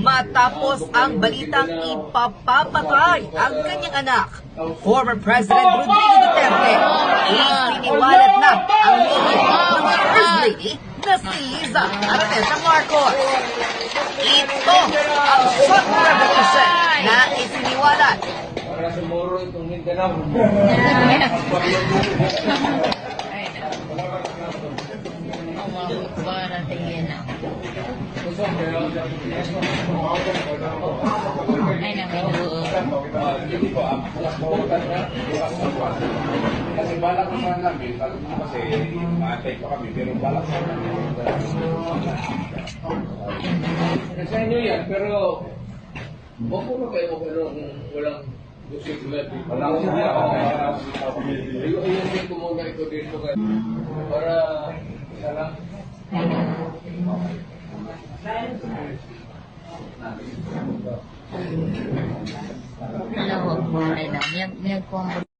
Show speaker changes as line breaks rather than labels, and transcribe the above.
matapos ang balitang ipapapatay ang kanyang anak. Former President Rodrigo Duterte isiniwalat na ang lihim ng First Lady na si Liza Araneta Marcos. Ito ang short revelation na isiniwalat.
Para sumuro itong Mindanao.
Kasi balak naman namin, kasi maatay pa kami, pero balak naman namin.
Sa inyo yan, pero huwag mo kayo pero walang gusto tulad dito.
Walang siya.
Ayun ko muna ito dito kayo. Para isa lang.
Alam mo, ay na, may